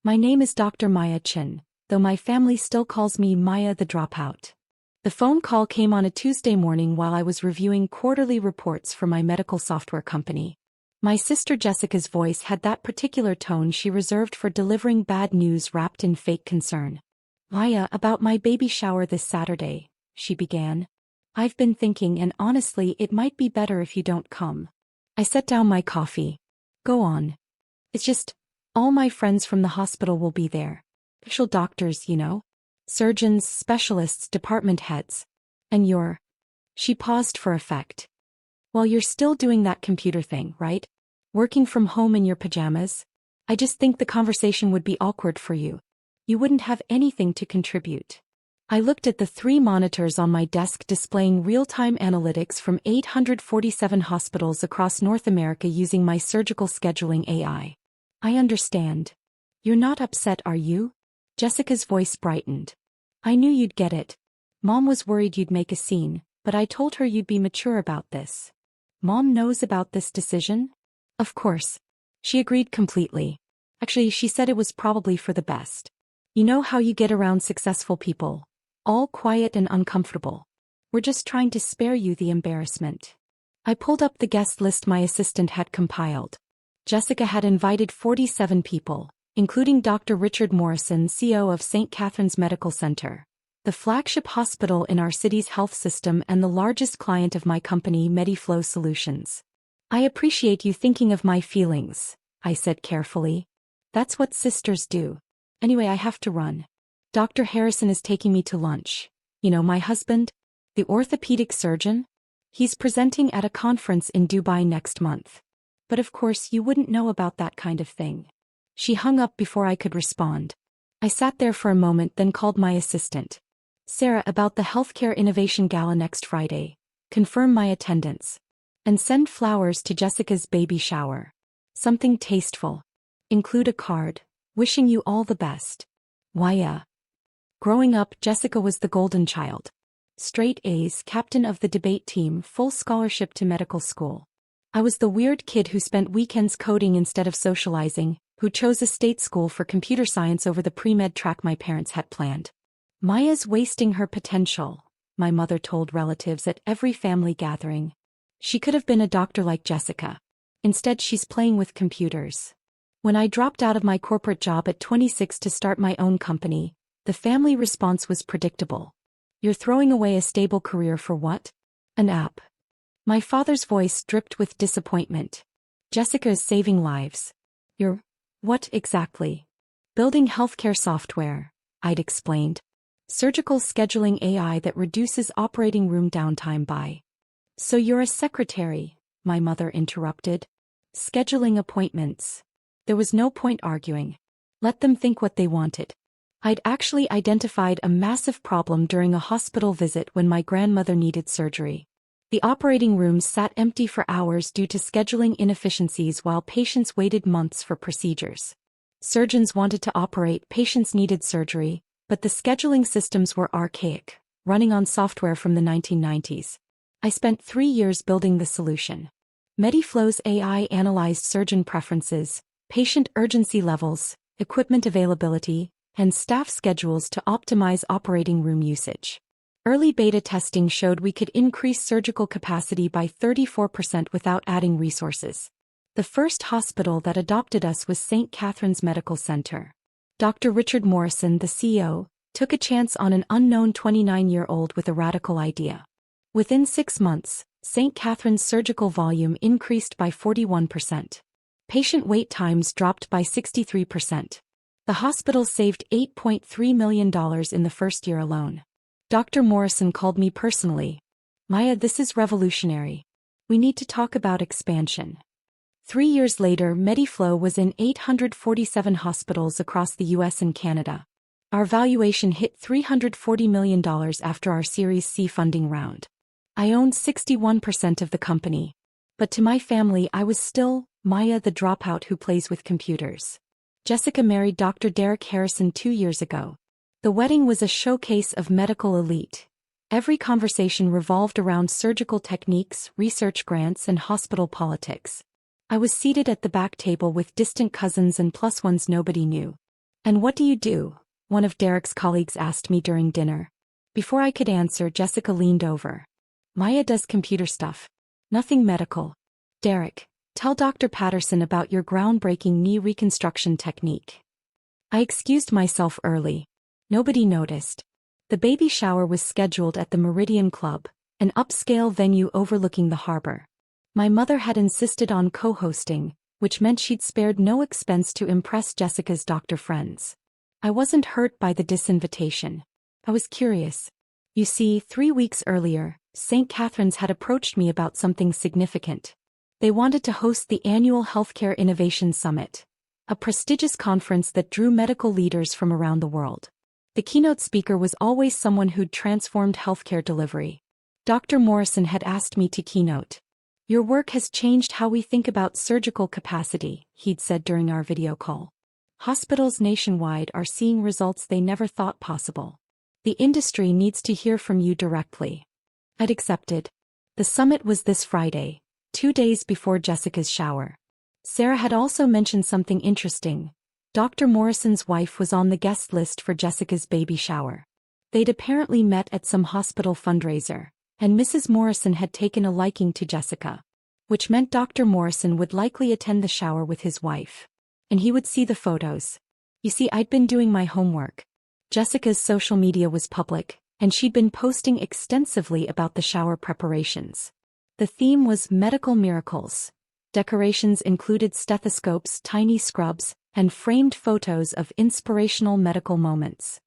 My name is Dr. Maya Chen, though my family still calls me Maya the dropout. The phone call came on a Tuesday morning while I was reviewing quarterly reports for my medical software company. My sister Jessica's voice had that particular tone she reserved for delivering bad news wrapped in fake concern. "Maya, about my baby shower this Saturday," she began. "I've been thinking, and honestly it might be better if you don't come." I set down my coffee. "Go on." "It's just, all my friends from the hospital will be there. Official doctors, you know. Surgeons, specialists, department heads. And you're—" She paused for effect. "Well, you're still doing that computer thing, right? Working from home in your pajamas? I just think the conversation would be awkward for you. You wouldn't have anything to contribute." I looked at the 3 monitors on my desk displaying real-time analytics from 847 hospitals across North America using my surgical scheduling AI. "I understand. You're not upset, are you?" Jessica's voice brightened. "I knew you'd get it. Mom was worried you'd make a scene, but I told her you'd be mature about this." "Mom knows about this decision?" "Of course." She agreed completely. Actually, she said it was probably for the best. "You know how you get around successful people. All quiet and uncomfortable. We're just trying to spare you the embarrassment." I pulled up the guest list my assistant had compiled. Jessica had invited 47 people, including Dr. Richard Morrison, CEO of St. Catherine's Medical Center, the flagship hospital in our city's health system and the largest client of my company, MediFlow Solutions. "I appreciate you thinking of my feelings," I said carefully. "That's what sisters do. Anyway, I have to run. Dr. Harrison is taking me to lunch. You know, my husband, the orthopedic surgeon? He's presenting at a conference in Dubai next month. But of course you wouldn't know about that kind of thing." She hung up before I could respond. I sat there for a moment, then called my assistant. "Sarah, about the Healthcare Innovation Gala next Friday. Confirm my attendance. And send flowers to Jessica's baby shower. Something tasteful. Include a card. Wishing you all the best. Maya." Growing up, Jessica was the golden child. Straight A's, captain of the debate team, full scholarship to medical school. I was the weird kid who spent weekends coding instead of socializing, who chose a state school for computer science over the pre-med track my parents had planned. "Maya's wasting her potential," my mother told relatives at every family gathering. "She could have been a doctor like Jessica. Instead, she's playing with computers." When I dropped out of my corporate job at 26 to start my own company, the family response was predictable. "You're throwing away a stable career for what? An app?" My father's voice dripped with disappointment. "Jessica is saving lives." "You're— what exactly?" "Building healthcare software," I'd explained. "Surgical scheduling AI that reduces operating room downtime by—" "So you're a secretary," my mother interrupted. "Scheduling appointments." There was no point arguing. Let them think what they wanted. I'd actually identified a massive problem during a hospital visit when my grandmother needed surgery. The operating rooms sat empty for hours due to scheduling inefficiencies while patients waited months for procedures. Surgeons wanted to operate, patients needed surgery, but the scheduling systems were archaic, running on software from the 1990s. I spent 3 years building the solution. MediFlow's AI analyzed surgeon preferences, patient urgency levels, equipment availability, and staff schedules to optimize operating room usage. Early beta testing showed we could increase surgical capacity by 34% without adding resources. The first hospital that adopted us was St. Catherine's Medical Center. Dr. Richard Morrison, the CEO, took a chance on an unknown 29-year-old with a radical idea. Within 6 months, St. Catherine's surgical volume increased by 41%. Patient wait times dropped by 63%. The hospital saved $8.3 million in the first year alone. Dr. Morrison called me personally. "Maya, this is revolutionary. We need to talk about expansion." 3 years later, MediFlow was in 847 hospitals across the US and Canada. Our valuation hit $340 million after our Series C funding round. I owned 61% of the company. But to my family, I was still Maya the dropout who plays with computers. Jessica married Dr. Derek Harrison 2 years ago. The wedding was a showcase of medical elite. Every conversation revolved around surgical techniques, research grants, and hospital politics. I was seated at the back table with distant cousins and plus ones nobody knew. "And what do you do?" one of Derek's colleagues asked me during dinner. Before I could answer, Jessica leaned over. "Maya does computer stuff. Nothing medical." "Derek, tell Dr. Patterson about your groundbreaking knee reconstruction technique." I excused myself early. Nobody noticed. The baby shower was scheduled at the Meridian Club, an upscale venue overlooking the harbor. My mother had insisted on co-hosting, which meant she'd spared no expense to impress Jessica's doctor friends. I wasn't hurt by the disinvitation. I was curious. You see, 3 weeks earlier, St. Catherine's had approached me about something significant. They wanted to host the annual Healthcare Innovation Summit, a prestigious conference that drew medical leaders from around the world. The keynote speaker was always someone who'd transformed healthcare delivery. Dr. Morrison had asked me to keynote. "Your work has changed how we think about surgical capacity," he'd said during our video call. "Hospitals nationwide are seeing results they never thought possible. The industry needs to hear from you directly." I'd accepted. The summit was this Friday, 2 days before Jessica's shower. Sarah had also mentioned something interesting. Dr. Morrison's wife was on the guest list for Jessica's baby shower. They'd apparently met at some hospital fundraiser, and Mrs. Morrison had taken a liking to Jessica, which meant Dr. Morrison would likely attend the shower with his wife. And he would see the photos. You see, I'd been doing my homework. Jessica's social media was public, and she'd been posting extensively about the shower preparations. The theme was medical miracles. Decorations included stethoscopes, tiny scrubs, and framed photos of inspirational medical moments.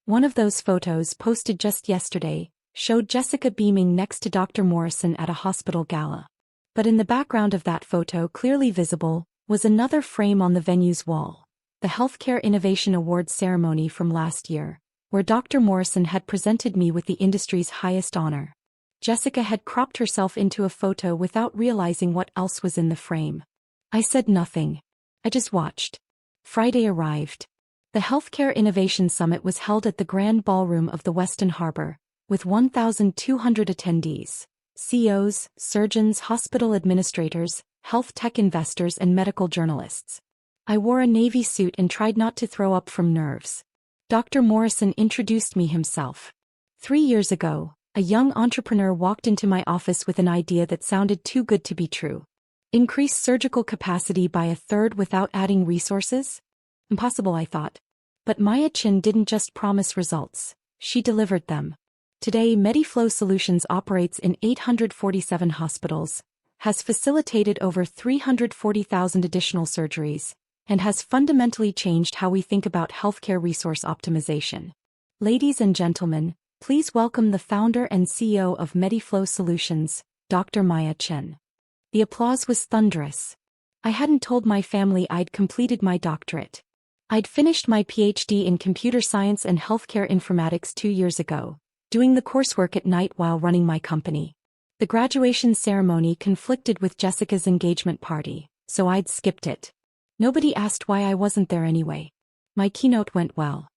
One of those photos, posted just yesterday, showed Jessica beaming next to Dr. Morrison at a hospital gala. But in the background of that photo, clearly visible, was another frame on the venue's wall, the Healthcare Innovation Awards ceremony from last year, where Dr. Morrison had presented me with the industry's highest honor. Jessica had cropped herself into a photo without realizing what else was in the frame. I said nothing. I just watched. Friday arrived. The Healthcare Innovation Summit was held at the Grand Ballroom of the Westin Harbor, with 1,200 attendees, CEOs, surgeons, hospital administrators, health tech investors, and medical journalists. I wore a navy suit and tried not to throw up from nerves. Dr. Morrison introduced me himself. 3 years ago, a young entrepreneur walked into my office with an idea that sounded too good to be true. Increase surgical capacity by 1/3 without adding resources? Impossible, I thought. But Chen didn't just promise results, she delivered them. Today, MediFlow Solutions operates in 847 hospitals, has facilitated over 340,000 additional surgeries, and has fundamentally changed how we think about healthcare resource optimization. Ladies and gentlemen, please welcome the founder and CEO of MediFlow Solutions, Dr. Chen. The applause was thunderous. I hadn't told my family I'd completed my doctorate. I'd finished my PhD in computer science and healthcare informatics 2 years ago, doing the coursework at night while running my company. The graduation ceremony conflicted with Jessica's engagement party, so I'd skipped it. Nobody asked why I wasn't there anyway. My keynote went well.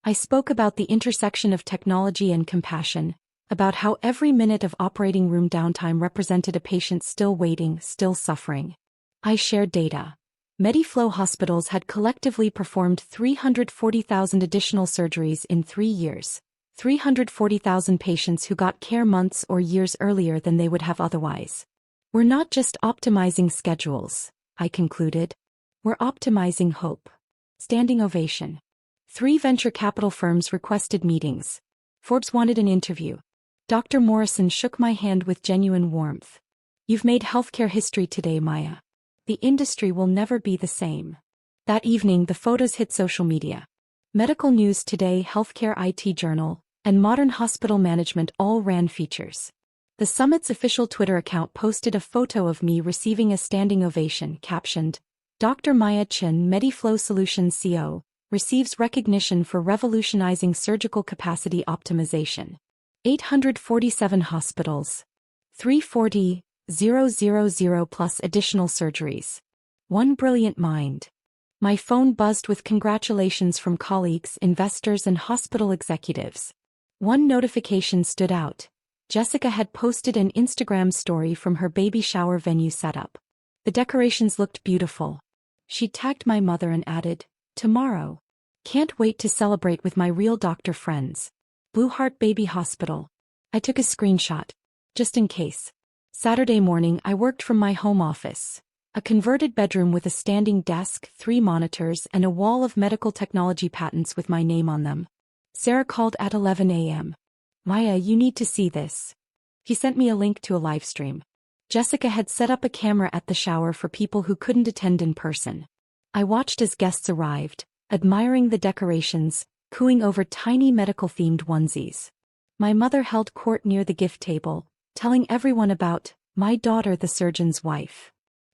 I spoke about the intersection of technology and compassion, about how every minute of operating room downtime represented a patient still waiting, still suffering. I shared data. MediFlow hospitals had collectively performed 340,000 additional surgeries in 3 years. 340,000 patients who got care months or years earlier than they would have otherwise. We're not just optimizing schedules, I concluded. We're optimizing hope. Standing ovation. 3 venture capital firms requested meetings. Forbes wanted an interview. Dr. Morrison shook my hand with genuine warmth. You've made healthcare history today, Maya. The industry will never be the same. That evening, the photos hit social media. Medical News Today, Healthcare IT Journal, and Modern Hospital Management all ran features. The summit's official Twitter account posted a photo of me receiving a standing ovation captioned, "Dr. Chen, MediFlow Solutions CEO, receives recognition for revolutionizing surgical capacity optimization. 847 hospitals. 340,000 plus additional surgeries. One brilliant mind." My phone buzzed with congratulations from colleagues, investors, and hospital executives. One notification stood out. Jessica had posted an Instagram story from her baby shower venue setup. The decorations looked beautiful. She tagged my mother and added, "Tomorrow." Can't wait to celebrate with my real doctor friends. Blue Heart Baby Hospital. I took a screenshot. Just in case. Saturday morning I worked from my home office. A converted bedroom with a standing desk, 3 monitors and a wall of medical technology patents with my name on them. Sarah called at 11 a.m. Maya, you need to see this. He sent me a link to a live stream. Jessica had set up a camera at the shower for people who couldn't attend in person. I watched as guests arrived, admiring the decorations, cooing over tiny medical-themed onesies. My mother held court near the gift table, telling everyone about my daughter, the surgeon's wife.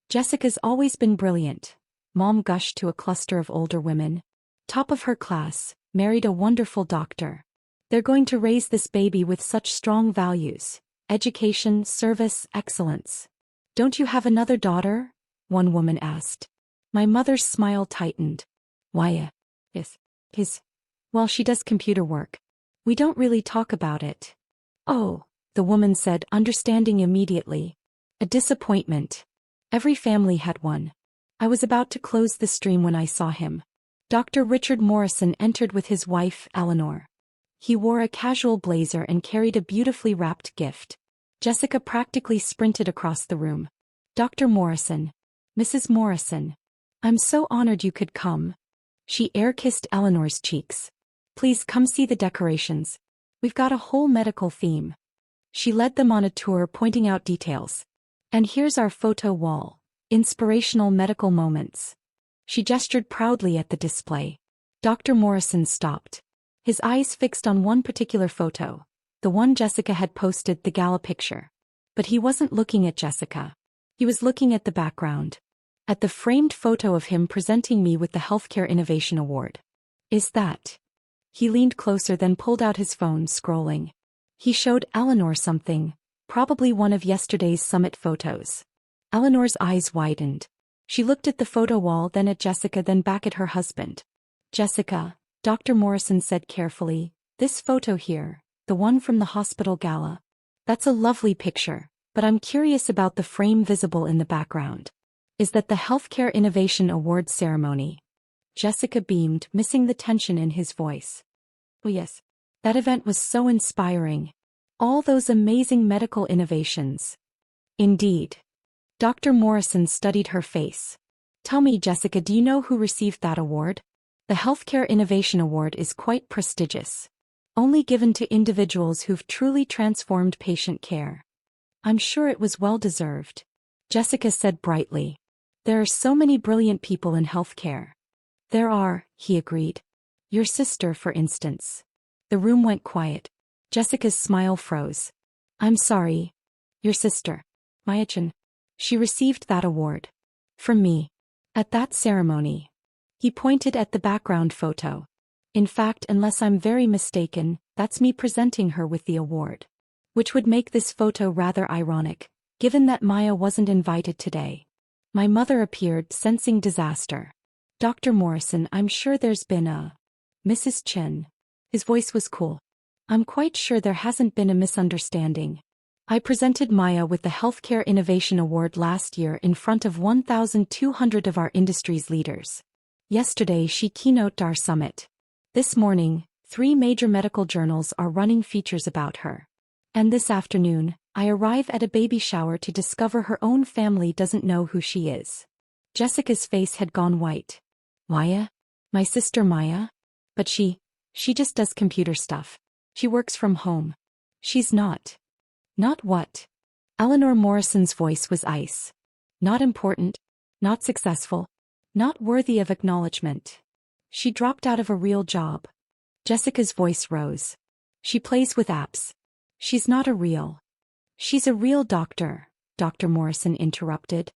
Jessica's always been brilliant. Mom gushed to a cluster of older women. Top of her class, married a wonderful doctor. They're going to raise this baby with such strong values. Education, service, excellence. Don't you have another daughter? One woman asked. My mother's smile tightened. Why? Well, she does computer work. We don't really talk about it. Oh, the woman said, understanding immediately. A disappointment. Every family had one. I was about to close the stream when I saw him. Dr. Richard Morrison entered with his wife, Eleanor. He wore a casual blazer and carried a beautifully wrapped gift. Jessica practically sprinted across the room. Dr. Morrison. Mrs. Morrison. I'm so honored you could come. She air-kissed Eleanor's cheeks. Please come see the decorations. We've got a whole medical theme. She led them on a tour, pointing out details. And here's our photo wall. Inspirational medical moments. She gestured proudly at the display. Dr. Morrison stopped. His eyes fixed on one particular photo. The one Jessica had posted, the gala picture. But he wasn't looking at Jessica. He was looking at the background. At the framed photo of him presenting me with the Healthcare Innovation Award. Is that? He leaned closer, then pulled out his phone, scrolling. He showed Eleanor something, probably one of yesterday's summit photos. Eleanor's eyes widened. She looked at the photo wall, then at Jessica, then back at her husband. Jessica, Dr. Morrison said carefully, this photo here, the one from the hospital gala. That's a lovely picture, but I'm curious about the frame visible in the background. Is that the Healthcare Innovation Award ceremony? Jessica beamed, missing the tension in his voice. Oh yes. That event was so inspiring. All those amazing medical innovations. Indeed. Dr. Morrison studied her face. Tell me, Jessica, do you know who received that award? The Healthcare Innovation Award is quite prestigious. Only given to individuals who've truly transformed patient care. I'm sure it was well-deserved. Jessica said brightly. There are so many brilliant people in healthcare. There are, he agreed. Your sister, for instance. The room went quiet. Jessica's smile froze. I'm sorry. Your sister. Maya Chen. She received that award. From me. At that ceremony. He pointed at the background photo. In fact, unless I'm very mistaken, that's me presenting her with the award. Which would make this photo rather ironic, given that Maya wasn't invited today. My mother appeared, sensing disaster. Dr. Morrison, I'm sure there's been a... Mrs. Chen. His voice was cool. I'm quite sure there hasn't been a misunderstanding. I presented Maya with the Healthcare Innovation Award last year in front of 1,200 of our industry's leaders. Yesterday she keynoted our summit. This morning, 3 major medical journals are running features about her. And this afternoon, I arrive at a baby shower to discover her own family doesn't know who she is. Jessica's face had gone white. Maya? My sister Maya? But she just does computer stuff. She works from home. She's not. Not what? Eleanor Morrison's voice was ice. Not important. Not successful. Not worthy of acknowledgement. She dropped out of a real job. Jessica's voice rose. She plays with apps. She's not a real. She's a real doctor, Dr. Morrison interrupted.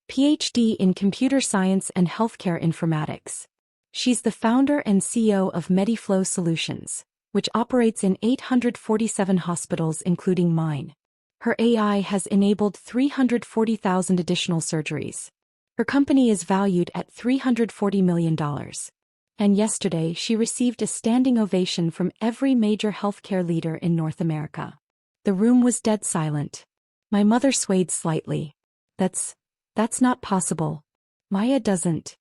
PhD in computer science and healthcare informatics. She's the founder and CEO of MediFlow Solutions, which operates in 847 hospitals including mine. Her AI has enabled 340,000 additional surgeries. Her company is valued at $340 million. And yesterday she received a standing ovation from every major healthcare leader in North America. The room was dead silent. My mother swayed slightly. That's not possible. Maya doesn't.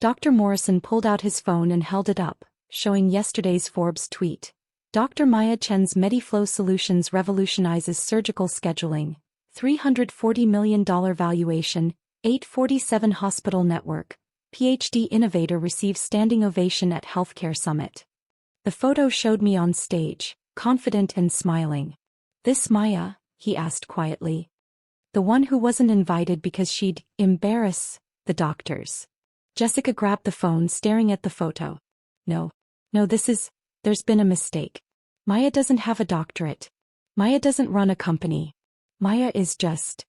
Dr. Morrison pulled out his phone and held it up, showing yesterday's Forbes tweet. Dr. Maya Chen's MediFlow Solutions revolutionizes surgical scheduling. $340 million valuation, 847 hospital network. PhD innovator receives standing ovation at healthcare summit. The photo showed me on stage, confident and smiling. This Maya? He asked quietly. The one who wasn't invited because she'd embarrass the doctors. Jessica grabbed the phone, staring at the photo. No, there's been a mistake. Maya doesn't have a doctorate. Maya doesn't run a company. Maya is just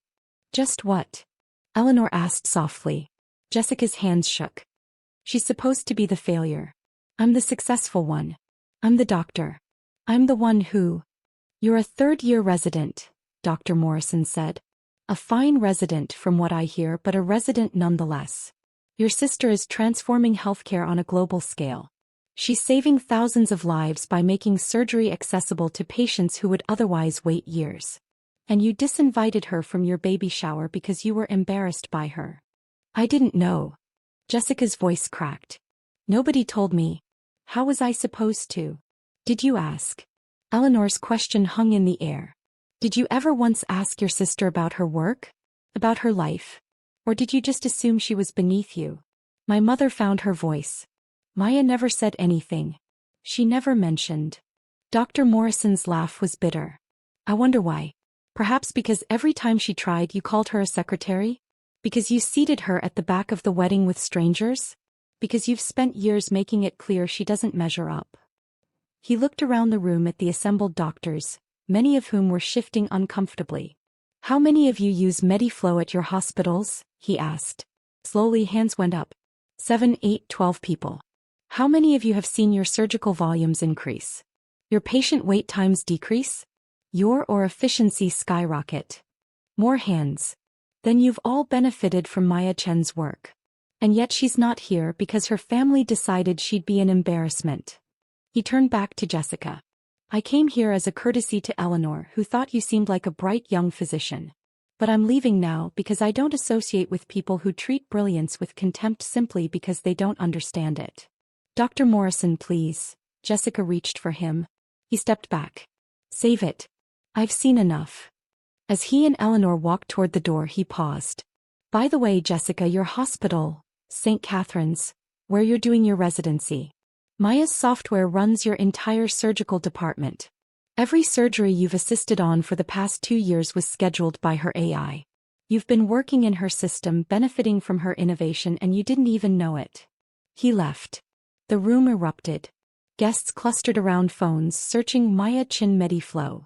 what? Eleanor asked softly. Jessica's hands shook. She's supposed to be the failure. I'm the successful one. I'm the doctor. I'm the one who... You're a third-year resident, Dr. Morrison said. A fine resident from what I hear, but a resident nonetheless. Your sister is transforming healthcare on a global scale. She's saving thousands of lives by making surgery accessible to patients who would otherwise wait years. And you disinvited her from your baby shower because you were embarrassed by her. I didn't know. Jessica's voice cracked. Nobody told me. How was I supposed to? Did you ask? Eleanor's question hung in the air. Did you ever once ask your sister about her work? About her life? Or did you just assume she was beneath you? My mother found her voice. Maya never said anything. She never mentioned. Dr. Morrison's laugh was bitter. I wonder why. Perhaps because every time she tried you called her a secretary? Because you seated her at the back of the wedding with strangers? Because you've spent years making it clear she doesn't measure up. He looked around the room at the assembled doctors, many of whom were shifting uncomfortably. How many of you use MediFlow at your hospitals? He asked. Slowly hands went up. 7, 8, 12 people. How many of you have seen your surgical volumes increase? Your patient wait times decrease? Your or efficiency skyrocket? More hands. Then you've all benefited from Maya Chen's work. And yet she's not here because her family decided she'd be an embarrassment. He turned back to Jessica. I came here as a courtesy to Eleanor, who thought you seemed like a bright young physician. But I'm leaving now because I don't associate with people who treat brilliance with contempt simply because they don't understand it. Dr. Morrison, please. Jessica reached for him. He stepped back. Save it. I've seen enough. As he and Eleanor walked toward the door, he paused. By the way, Jessica, your hospital, St. Catherine's, where you're doing your residency. Maya's software runs your entire surgical department. Every surgery you've assisted on for the past 2 years was scheduled by her AI. You've been working in her system, benefiting from her innovation, and you didn't even know it. He left. The room erupted. Guests clustered around phones, searching Maya Chen MediFlow.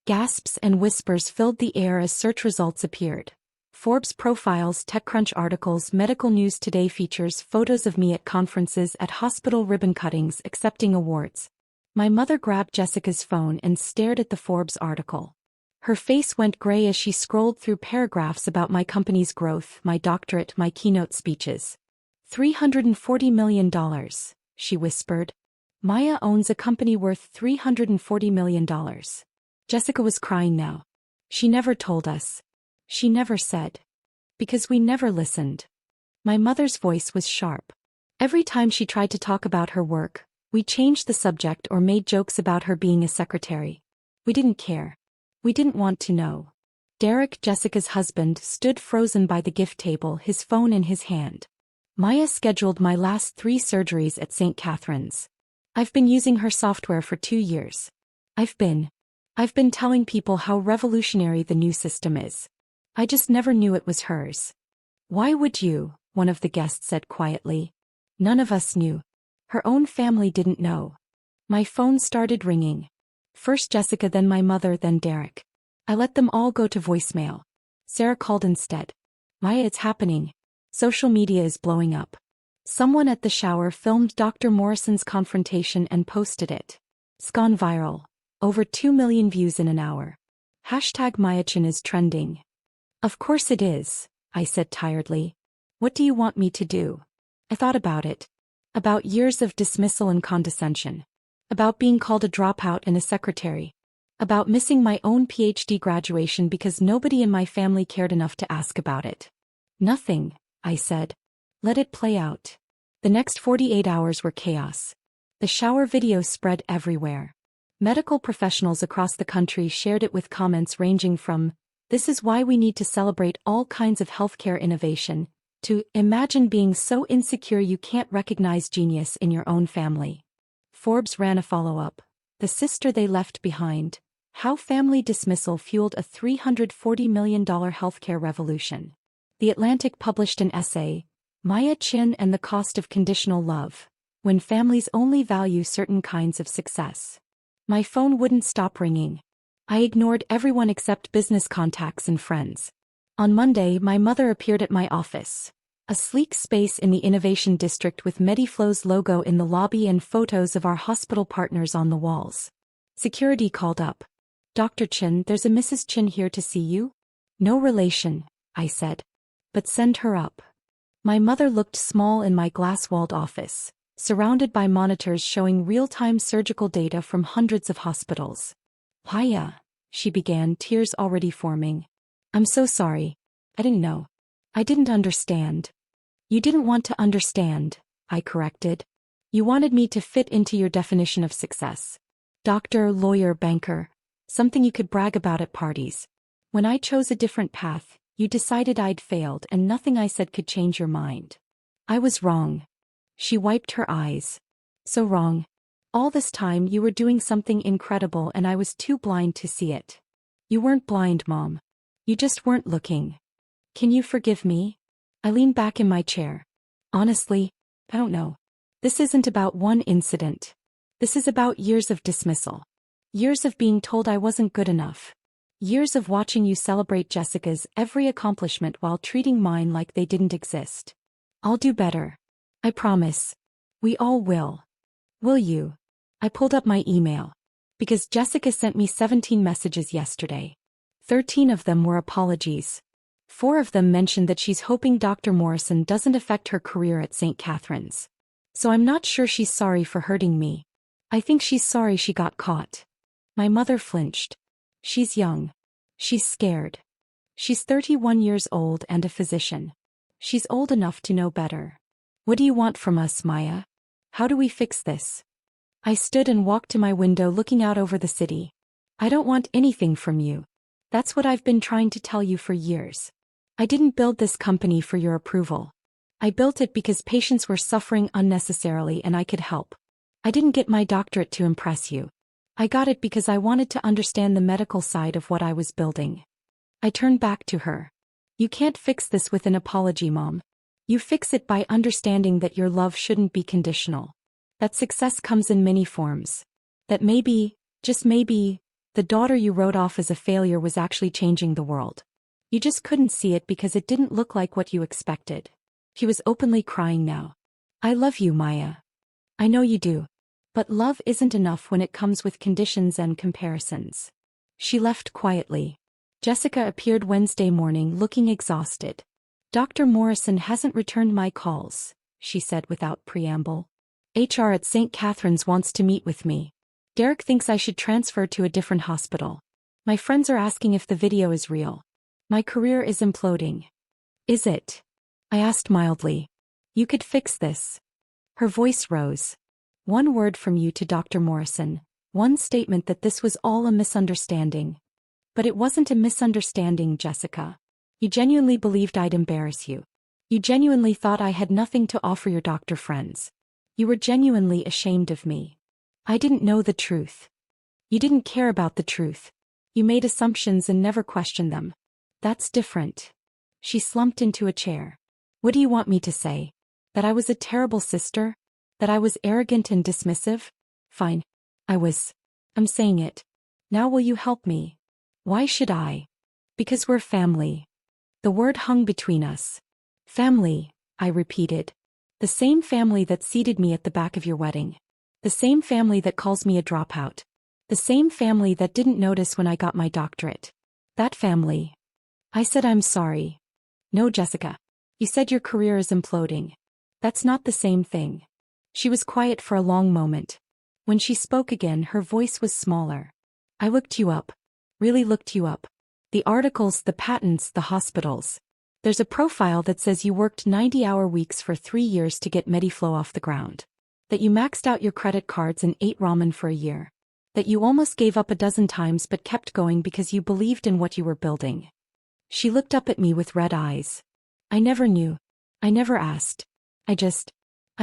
Gasps and whispers filled the air as search results appeared. Forbes profiles, TechCrunch articles, Medical News Today features, photos of me at conferences, at hospital ribbon cuttings, accepting awards. My mother grabbed Jessica's phone and stared at the Forbes article. Her face went gray as she scrolled through paragraphs about my company's growth, my doctorate, my keynote speeches. $340 million, she whispered. Maya owns a company worth $340 million. Jessica was crying now. She never told us. She never said. Because we never listened. My mother's voice was sharp. Every time she tried to talk about her work, we changed the subject or made jokes about her being a secretary. We didn't care. We didn't want to know. Derek, Jessica's husband, stood frozen by the gift table, his phone in his hand. Maya scheduled my last 3 surgeries at St. Catherine's. I've been using her software for 2 years. I've been telling people how revolutionary the new system is. I just never knew it was hers. Why would you? One of the guests said quietly. None of us knew. Her own family didn't know. My phone started ringing. First Jessica, then my mother, then Derek. I let them all go to voicemail. Sarah called instead. Maya, it's happening. Social media is blowing up. Someone at the shower filmed Dr. Morrison's confrontation and posted it. It's gone viral. Over 2 million views in an hour. #MayaChen is trending. Of course it is, I said tiredly. What do you want me to do? I thought about it. About years of dismissal and condescension. About being called a dropout and a secretary. About missing my own PhD graduation because nobody in my family cared enough to ask about it. Nothing, I said. Let it play out. The next 48 hours were chaos. The shower video spread everywhere. Medical professionals across the country shared it with comments ranging from, "This is why we need to celebrate all kinds of healthcare innovation," to, "Imagine being so insecure you can't recognize genius in your own family." Forbes ran a follow-up. "The sister they left behind. How family dismissal fueled a $340 million healthcare revolution." The Atlantic published an essay, "Maya Chen and the Cost of Conditional Love. When Families Only Value Certain Kinds of Success." My phone wouldn't stop ringing. I ignored everyone except business contacts and friends. On Monday, my mother appeared at my office. A sleek space in the Innovation District with Mediflow's logo in the lobby and photos of our hospital partners on the walls. Security called up. "Dr. Chen, there's a Mrs. Chen here to see you." "No relation," I said. "But send her up." My mother looked small in my glass-walled office, surrounded by monitors showing real-time surgical data from hundreds of hospitals. "Hiya," she began, tears already forming. "I'm so sorry. I didn't know. I didn't understand." "You didn't want to understand," I corrected. "You wanted me to fit into your definition of success. Doctor, lawyer, banker. Something you could brag about at parties. When I chose a different path, you decided I'd failed and nothing I said could change your mind. I was wrong." She wiped her eyes. "So wrong. All this time you were doing something incredible and I was too blind to see it." "You weren't blind, Mom. You just weren't looking. Can you forgive me?" I leaned back in my chair. "Honestly, I don't know. This isn't about one incident. This is about years of dismissal. Years of being told I wasn't good enough. Years of watching you celebrate Jessica's every accomplishment while treating mine like they didn't exist. I'll do better. I promise. We all will. Will you?" I pulled up my email. Because Jessica sent me 17 messages yesterday. 13 of them were apologies. 4 of them mentioned that she's hoping Dr. Morrison doesn't affect her career at St. Catherine's. So I'm not sure she's sorry for hurting me. I think she's sorry she got caught. My mother flinched. She's young. She's scared. She's 31 years old and a physician. She's old enough to know better. "What do you want from us, Maya? How do we fix this?" I stood and walked to my window looking out over the city. "I don't want anything from you. That's what I've been trying to tell you for years. I didn't build this company for your approval. I built it because patients were suffering unnecessarily and I could help. I didn't get my doctorate to impress you. I got it because I wanted to understand the medical side of what I was building." I turned back to her. "You can't fix this with an apology, Mom. You fix it by understanding that your love shouldn't be conditional. That success comes in many forms. That maybe, just maybe, the daughter you wrote off as a failure was actually changing the world. You just couldn't see it because it didn't look like what you expected." He was openly crying now. "I love you, Maya. I know you do. But love isn't enough when it comes with conditions and comparisons." She left quietly. Jessica appeared Wednesday morning looking exhausted. "Dr. Morrison hasn't returned my calls," she said without preamble. "HR at St. Catherine's wants to meet with me. Derek thinks I should transfer to a different hospital. My friends are asking if the video is real. My career is imploding." "Is it?" I asked mildly. "You could fix this." Her voice rose. "One word from you to Dr. Morrison, one statement that this was all a misunderstanding." "But it wasn't a misunderstanding, Jessica. You genuinely believed I'd embarrass you. You genuinely thought I had nothing to offer your doctor friends. You were genuinely ashamed of me. I didn't know the truth. You didn't care about the truth. You made assumptions and never questioned them. That's different." She slumped into a chair. "What do you want me to say? That I was a terrible sister? That I was arrogant and dismissive? Fine. I was. I'm saying it. Now will you help me?" "Why should I?" "Because we're family." The word hung between us. "Family," I repeated. "The same family that seated me at the back of your wedding. The same family that calls me a dropout. The same family that didn't notice when I got my doctorate. That family." I said, "I'm sorry." "No, Jessica. You said your career is imploding. That's not the same thing." She was quiet for a long moment. When she spoke again, her voice was smaller. "I looked you up. Really looked you up. The articles, the patents, the hospitals. There's a profile that says you worked 90-hour weeks for 3 years to get Mediflow off the ground. That you maxed out your credit cards and ate ramen for a year. That you almost gave up a dozen times but kept going because you believed in what you were building. She looked up at me with red eyes. I never knew. I never asked. I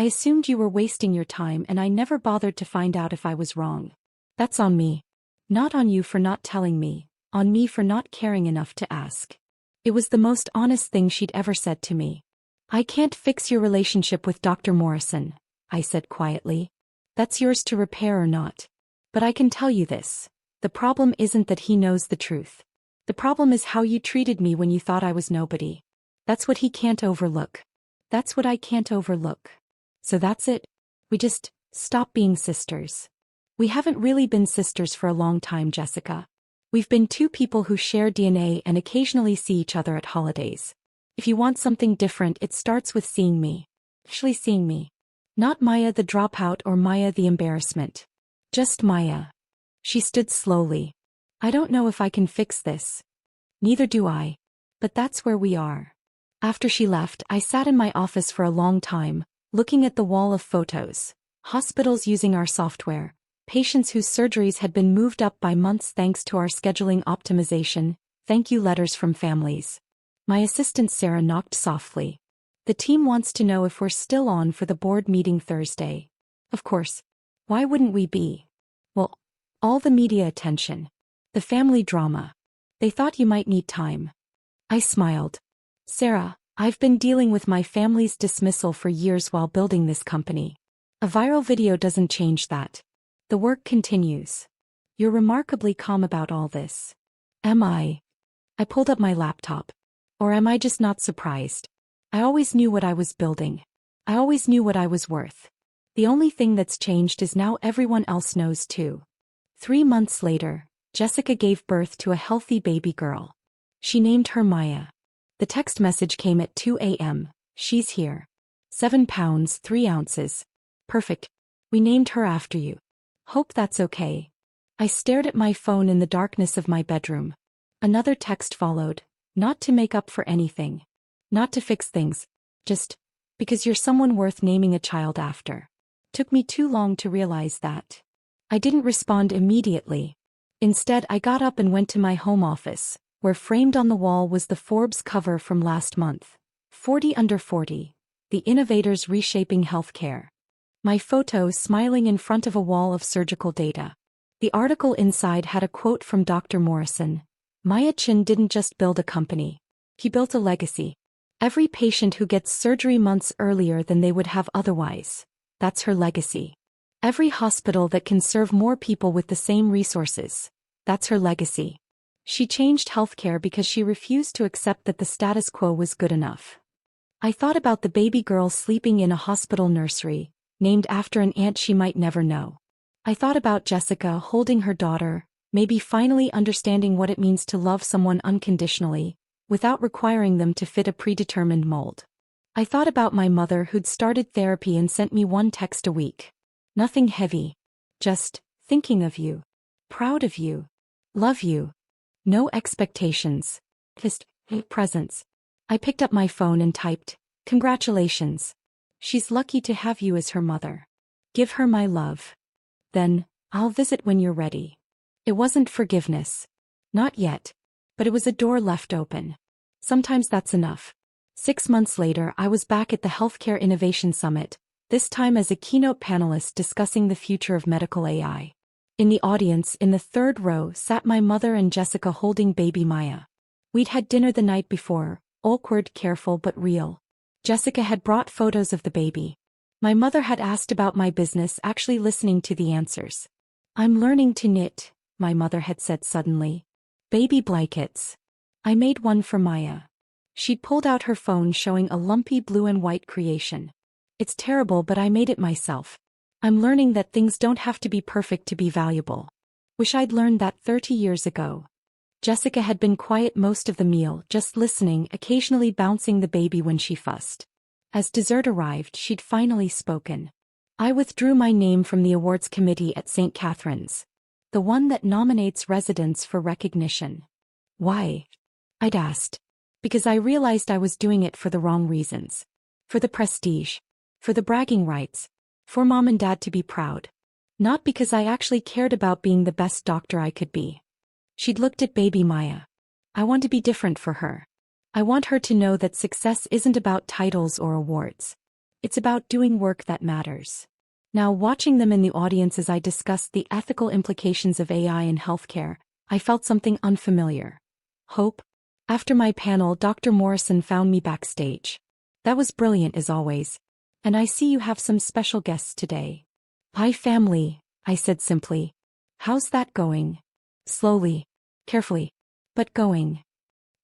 assumed you were wasting your time and I never bothered to find out if I was wrong. That's on me. Not on you for not telling me, on me for not caring enough to ask. It was the most honest thing she'd ever said to me. I can't fix your relationship with Dr. Morrison, I said quietly. That's yours to repair or not. But I can tell you this. The problem isn't that he knows the truth. The problem is how you treated me when you thought I was nobody. That's what he can't overlook. That's what I can't overlook. So that's it. We just stop being sisters. We haven't really been sisters for a long time, Jessica. We've been two people who share DNA and occasionally see each other at holidays. If you want something different, it starts with seeing me. Actually seeing me. Not Maya the dropout or Maya the embarrassment. Just Maya. She stood slowly. I don't know if I can fix this. Neither do I. But that's where we are. After she left, I sat in my office for a long time, looking at the wall of photos. Hospitals using our software. Patients whose surgeries had been moved up by months thanks to our scheduling optimization. Thank you letters from families. My assistant Sarah knocked softly. The team wants to know if we're still on for the board meeting Thursday. Of course. Why wouldn't we be? Well, all the media attention. The family drama. They thought you might need time. I smiled. Sarah, I've been dealing with my family's dismissal for years while building this company. A viral video doesn't change that. The work continues. You're remarkably calm about all this. Am I? I pulled up my laptop. Or am I just not surprised? I always knew what I was building. I always knew what I was worth. The only thing that's changed is now everyone else knows too. 3 months later, Jessica gave birth to a healthy baby girl. She named her Maya. The text message came at 2 a.m. She's here. 7 pounds, 3 ounces. Perfect. We named her after you. Hope that's okay. I stared at my phone in the darkness of my bedroom. Another text followed. Not to make up for anything. Not to fix things. Just because you're someone worth naming a child after. Took me too long to realize that. I didn't respond immediately. Instead, I got up and went to my home office, where framed on the wall was the Forbes cover from last month. 40 under 40. The Innovators Reshaping Healthcare. My photo smiling in front of a wall of surgical data. The article inside had a quote from Dr. Morrison. Chen didn't just build a company. He built a legacy. Every patient who gets surgery months earlier than they would have otherwise. That's her legacy. Every hospital that can serve more people with the same resources. That's her legacy. She changed healthcare because she refused to accept that the status quo was good enough. I thought about the baby girl sleeping in a hospital nursery, named after an aunt she might never know. I thought about Jessica holding her daughter, maybe finally understanding what it means to love someone unconditionally, without requiring them to fit a predetermined mold. I thought about my mother who'd started therapy and sent me 1 text a week. Nothing heavy. Just, thinking of you. Proud of you. Love you. No expectations. Just, presence. I picked up my phone and typed, "Congratulations. She's lucky to have you as her mother. Give her my love. Then, I'll visit when you're ready." It wasn't forgiveness. Not yet. But it was a door left open. Sometimes that's enough. 6 months later, I was back at the Healthcare Innovation Summit, this time as a keynote panelist discussing the future of medical AI. In the audience, in the 3rd row, sat my mother and Jessica holding baby Maya. We'd had dinner the night before, awkward, careful but real. Jessica had brought photos of the baby. My mother had asked about my business, actually listening to the answers. "I'm learning to knit," my mother had said suddenly. "Baby blankets. I made one for Maya." She'd pulled out her phone showing a lumpy blue and white creation. "It's terrible, but I made it myself. I'm learning that things don't have to be perfect to be valuable. Wish I'd learned that 30 years ago." Jessica had been quiet most of the meal, just listening, occasionally bouncing the baby when she fussed. As dessert arrived, she'd finally spoken. "I withdrew my name from the awards committee at St. Catherine's. The one that nominates residents for recognition." "Why?" I'd asked. "Because I realized I was doing it for the wrong reasons. For the prestige. For the bragging rights. For mom and dad to be proud. Not because I actually cared about being the best doctor I could be. She'd looked at baby Maya. I want to be different for her. I want her to know that success isn't about titles or awards. It's about doing work that matters. Now, watching them in the audience as I discussed the ethical implications of AI in healthcare, I felt something unfamiliar. Hope. After my panel, Dr. Morrison found me backstage. That was brilliant as always. And I see you have some special guests today. Hi family, I said simply. How's that going? Slowly. Carefully. But going.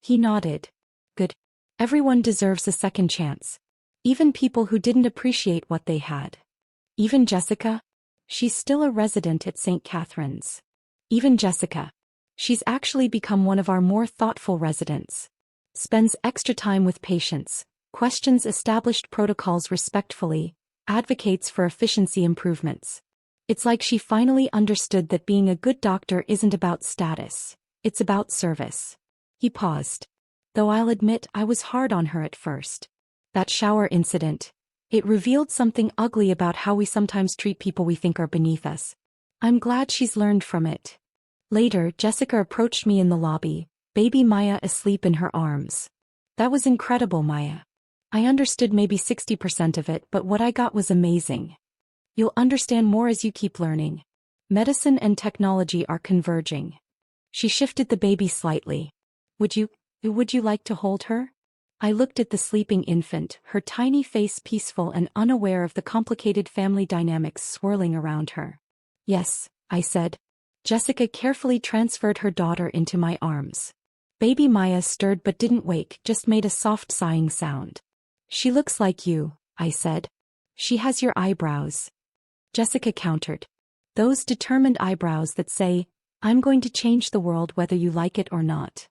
He nodded. Good. Everyone deserves a second chance. Even people who didn't appreciate what they had. Even Jessica? She's still a resident at St. Catherine's. Even Jessica. She's actually become one of our more thoughtful residents. Spends extra time with patients, questions established protocols respectfully, advocates for efficiency improvements. It's like she finally understood that being a good doctor isn't about status, it's about service. He paused. Though I'll admit I was hard on her at first. That shower incident. It revealed something ugly about how we sometimes treat people we think are beneath us. I'm glad she's learned from it. Later, Jessica approached me in the lobby, baby Maya asleep in her arms. That was incredible, Maya. I understood maybe 60% of it, but what I got was amazing. You'll understand more as you keep learning. Medicine and technology are converging. She shifted the baby slightly. Would you like to hold her? I looked at the sleeping infant, her tiny face peaceful and unaware of the complicated family dynamics swirling around her. Yes, I said. Jessica carefully transferred her daughter into my arms. Baby Maya stirred but didn't wake, just made a soft sighing sound. She looks like you, I said. She has your eyebrows. Jessica countered. Those determined eyebrows that say, I'm going to change the world whether you like it or not.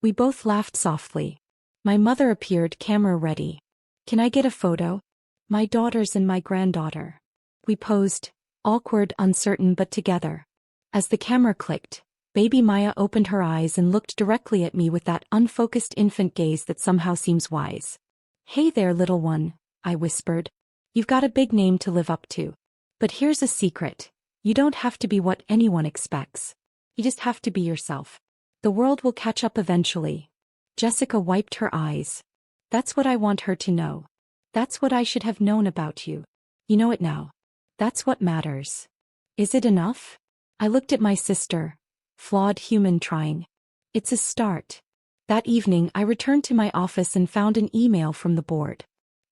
We both laughed softly. My mother appeared, camera ready. Can I get a photo? My daughters and my granddaughter. We posed, awkward, uncertain but together. As the camera clicked, baby Maya opened her eyes and looked directly at me with that unfocused infant gaze that somehow seems wise. Hey there, little one, I whispered. You've got a big name to live up to. But here's a secret. You don't have to be what anyone expects. You just have to be yourself. The world will catch up eventually. Jessica wiped her eyes. That's what I want her to know. That's what I should have known about you. You know it now. That's what matters. Is it enough? I looked at my sister. Flawed human trying. It's a start. That evening I returned to my office and found an email from the board.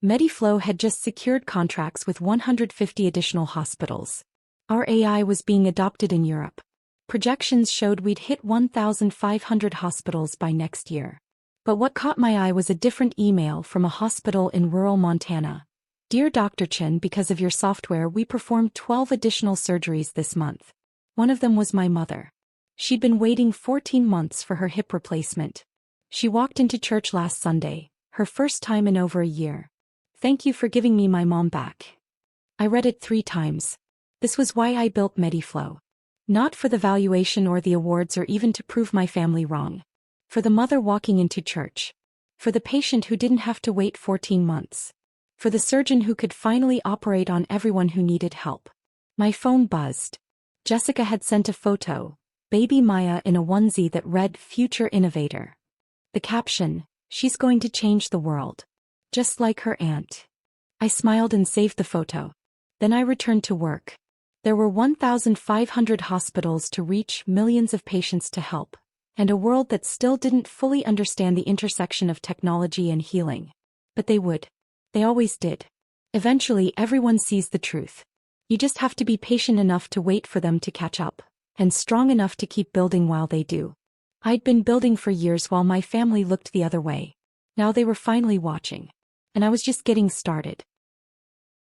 Mediflow had just secured contracts with 150 additional hospitals. Our AI was being adopted in Europe. Projections showed we'd hit 1,500 hospitals by next year. But what caught my eye was a different email from a hospital in rural Montana. Dear Dr. Chen, because of your software we performed 12 additional surgeries this month. One of them was my mother. She'd been waiting 14 months for her hip replacement. She walked into church last Sunday, her first time in over a year. Thank you for giving me my mom back. I read it 3 times. This was why I built Mediflow. Not for the valuation or the awards or even to prove my family wrong. For the mother walking into church. For the patient who didn't have to wait 14 months. For the surgeon who could finally operate on everyone who needed help. My phone buzzed. Jessica had sent a photo, baby Maya in a onesie that read Future Innovator. The caption, she's going to change the world. Just like her aunt. I smiled and saved the photo. Then I returned to work. There were 1,500 hospitals to reach, millions of patients to help, and a world that still didn't fully understand the intersection of technology and healing. But they would. They always did. Eventually everyone sees the truth. You just have to be patient enough to wait for them to catch up, and strong enough to keep building while they do. I'd been building for years while my family looked the other way. Now they were finally watching. And I was just getting started.